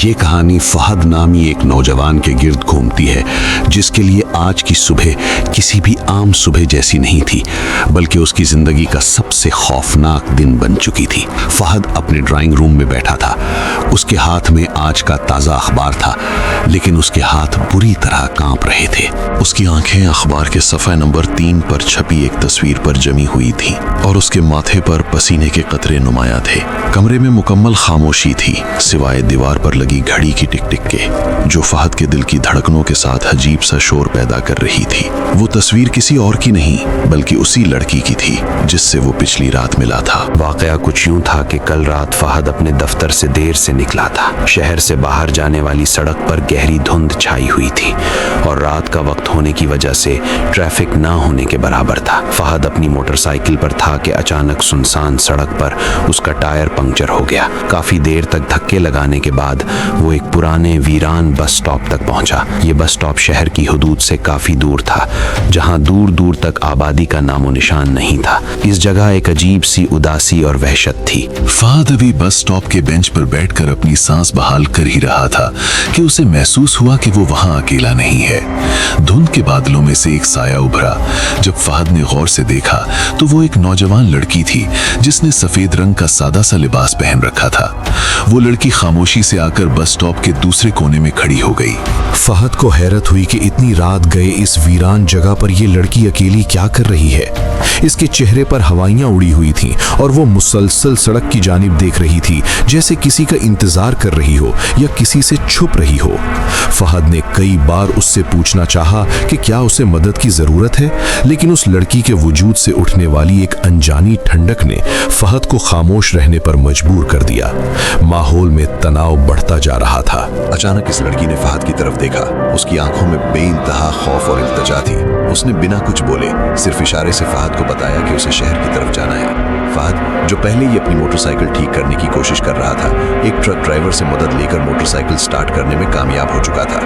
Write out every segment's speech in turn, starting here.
یہ کہانی فہد نامی ایک نوجوان کے گرد گھومتی ہے جس کے لیے آج کی صبح کسی بھی عام صبح جیسی نہیں تھی، بلکہ اس کی زندگی کا سب سے خوفناک دن بن چکی تھی۔ فہد اپنے ڈرائنگ روم میں بیٹھا تھا، اس کے ہاتھ میں آج کا تازہ اخبار تھا، لیکن اس کے ہاتھ بری طرح کانپ رہے تھے۔ اس کی آنکھیں اخبار کے صفحہ نمبر 3 پر چھپی ایک تصویر پر جمی ہوئی تھیں اور اس کے ماتھے پر پسینے کے قطرے نمایاں تھے۔ کمرے میں مکمل خاموشی تھی، سوائے دیوار پر لگی گھڑی کی ٹک ٹک کے، جو فہد کے دل کی دھڑکنوں کے ساتھ عجیب سا شور پیدا کر رہی تھی۔ وہ تصویر کسی اور کی نہیں بلکہ اسی لڑکی کی تھی جس سے وہ پچھلی رات ملا تھا۔ واقعہ کچھ یوں تھا کہ کل رات فہد اپنے دفتر سے دیر سے نکلا تھا۔ شہر سے باہر جانے والی سڑک پر گہری دھند چھائی ہوئی تھی اور رات کا وقت ہونے کی وجہ سے ٹریفک نہ ہونے کے برابر تھا۔ فہد اپنی موٹر سائیکل پر تھا کہ اچانک سنسان سڑک پر اس کا ٹائر پنکچر ہو گیا۔ کافی دیر تک دھکے لگانے کے بعد وہ ایک پرانے ویران بس سٹاپ تک پہنچا۔ یہ بس سٹاپ شہر کی حدود سے کافی دور تھا، جہاں دور دور تک آبادی کا نام و نشان نہیں تھا۔ اس جگہ ایک عجیب سی اداسی اور وحشت تھی۔ فہد ابھی بس سٹاپ کے بینچ پر بیٹھ کر اپنی سانس بحال کر ہی رہا تھا کہ اسے محسوس ہوا کہ وہ وہاں اکیلا نہیں ہے۔ دھند کے بادلوں میں سے ایک سایہ ابھرا۔ جب فہد نے غور سے دیکھا تو وہ ایک نوجوان لڑکی تھی جس نے سفید رنگ کا سادہ سا لباس پہن رکھا تھا۔ وہ لڑکی خاموشی سے آ کر بس سٹاپ کے دوسرے کونے میں کھڑی ہو گئی۔ فہد کو حیرت ہوئی کہ اتنی رات گئے اس ویران جگہ پر یہ لڑکی اکیلی کیا کر رہی ہے۔ اس کے چہرے پر ہوائیاں اڑی ہوئی تھیں اور وہ مسلسل سڑک کی جانب دیکھ رہی تھی، جیسے کسی کا انتظار کر رہی ہو یا کسی سے چھپ رہی ہو۔ فہد نے کئی بار اس سے پوچھنا چاہا کہ کیا اسے مدد کی ضرورت ہے، لیکن اس لڑکی کے وجود سے اٹھنے والی ایک انجانی ٹھنڈک نے فہد کو خاموش رہنے پر مجبور کر دیا۔ ماحول میں تناؤ بڑھتا جا رہا تھا۔ اچانک اس لڑکی نے فہد کی طرف دیکھا۔ اس کی آنکھوں میں بے انتہا خوف اور التجا تھی۔ اس نے بنا کچھ بولے صرف اشارے سے فہد کو بتایا کہ اسے شہر کی طرف جانا ہے۔ فہد، جو پہلے ہی اپنی موٹر سائیکل ٹھیک کرنے کی کوشش کر رہا تھا، ایک ٹرک ڈرائیور سے مدد لے کر موٹر سائیکل سٹارٹ کرنے میں کامیاب ہو چکا تھا۔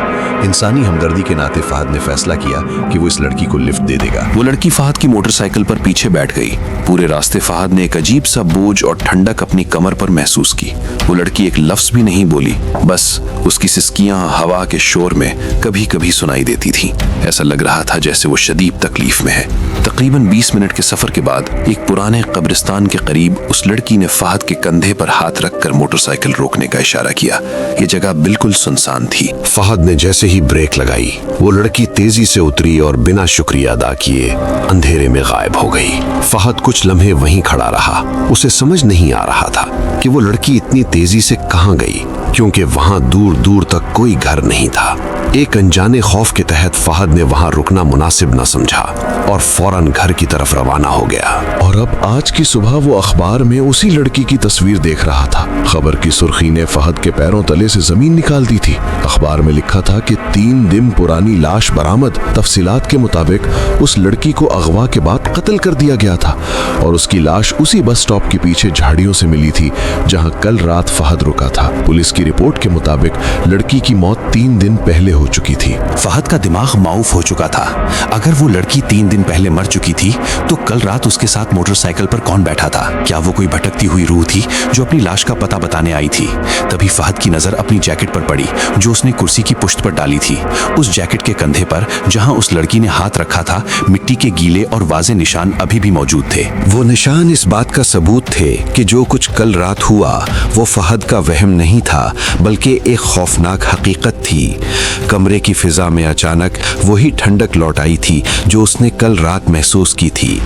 انسانی ہمدردی کے ناطے فہد نے فیصلہ کیا کہ وہ اس لڑکی کو لفٹ دے دے گا۔ وہ لڑکی فہد کی موٹر سائیکل پر پیچھے بیٹھ گئی۔ پورے راستے فہد نے ایک عجیب سا بوجھ اور ٹھنڈک اپنی کمر پر محسوس کی۔ وہ لڑکی ایک لفظ بھی نہیں بولی، بس اس کی سسکیاں ہوا کے شور میں کبھی کبھی سنائی دیتی تھی۔ ایسا لگ رہا تھا جیسے وہ شدید تکلیف میں ہے۔ تقریباً 20 منٹ کے سفر کے بعد ایک پرانے قبرستان کے قریب اس لڑکی نے فہد کے کندھے پر ہاتھ رکھ کر موٹر سائیکل روکنے کا اشارہ کیا۔ یہ جگہ بالکل سنسان تھی۔ فہد نے جیسے ہی بریک لگائی، وہ لڑکی تیزی سے اتری اور بنا شکریہ ادا کیے اندھیرے میں غائب ہو گئی۔ فہد کچھ لمحے وہیں کھڑا رہا۔ اسے سمجھ نہیں آ رہا تھا کہ وہ لڑکی اتنی تیزی سے کہاں گئی، کیونکہ وہاں دور دور تک کوئی گھر نہیں تھا۔ ایک انجانے خوف کے تحت فہد نے وہاں رکنا مناسب نہ سمجھا اور فوراً گھر کی طرف روانہ ہو گیا۔ اور اب آج کی صبح وہ اخبار میں اسی لڑکی کی تصویر دیکھ رہا تھا۔ خبر کی سرخی نے فہد کے پیروں تلے سے زمین نکال دی تھی۔ اخبار میں لکھا تھا کہ 3 دن پرانی لاش برآمد۔ تفصیلات کے مطابق اس لڑکی کو اغوا کے بعد قتل کر دیا گیا تھا اور اس کی لاش اسی بس سٹاپ کے پیچھے جھاڑیوں سے ملی تھی جہاں کل رات فہد رکا تھا۔ پولیس کی رپورٹ کے مطابق لڑکی کی موت 3 دن پہلے ہو چکی تھی۔ فہد کا دماغ معوف ہو چکا تھا۔ اگر وہ لڑکی 3 دن پہلے مر چکی تھی تو کل رات اس کے ساتھ موٹر سائیکل پر کون بیٹھا تھا؟ کیا وہ کوئی بھٹکتی ہوئی روح تھی جو اپنی لاش کا پتہ بتانے آئی تھی؟ تبھی فہد کی نظر اپنی جیکٹ پر پڑی جو اس نے کرسی کی پشت پر ڈالی تھی۔ اس جیکٹ کے کندھے پر جہاں اس لڑکی نے ہاتھ رکھا تھا، مٹی کے گیلے اور واضح نشان ابھی بھی موجود تھے۔ وہ نشان اس بات کا ثبوت تھے کہ جو کچھ کل رات ہوا وہ فہد کا وہم نہیں تھا بلکہ ایک خوفناک حقیقت تھی۔ کمرے کی فضا میں اچانک وہی ٹھنڈک لوٹ آئی تھی جو اس نے کل رات محسوس کی تھی۔